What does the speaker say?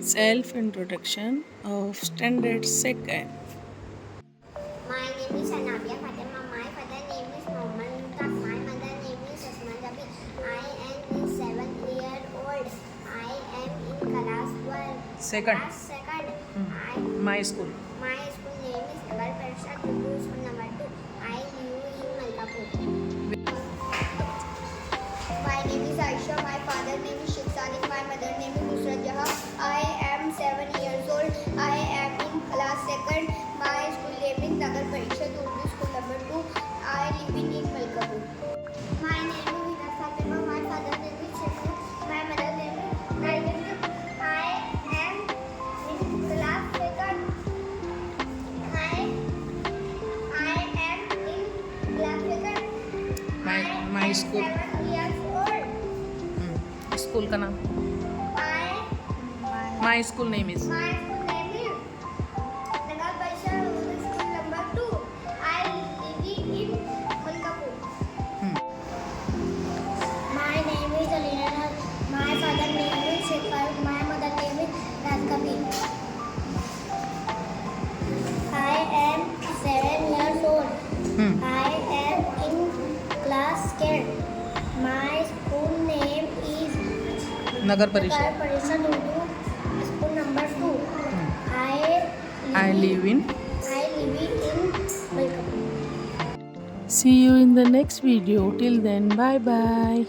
Self introduction of standard second. My name is Anabia Fatima. My father name is Mohammed Mutaf. My mother name is Asman Jabi. I am 7 years old. I am in class 12. Second. Class second. My school. My school name is Nagar Parishad School number 2. I live in Malkapur. My name is Aisha. My father name is Sheikh Sadiq. My mother name is Nusrat Jahan. I am 7 years old. I am in class second. My school name is Nagar Parishad School number 2. I live in Malkapur. My name is Vinat Fatima. My father name is Sheikh. My mother name is Nagar. I am in class second. I am in class second. My school. 7 years old. School का नाम. My school name is. My school name is Nagar Parishad School number 2. I live in Malkapur. My name is Alina. My father name is Shekhar. My mother name is Razkabi. I am 7 years old. I am in class 10. My school name is Nagar Parishad. Nagar Parishad School number 2. I live in. Malkapur. See you in the next video. Till then, bye bye.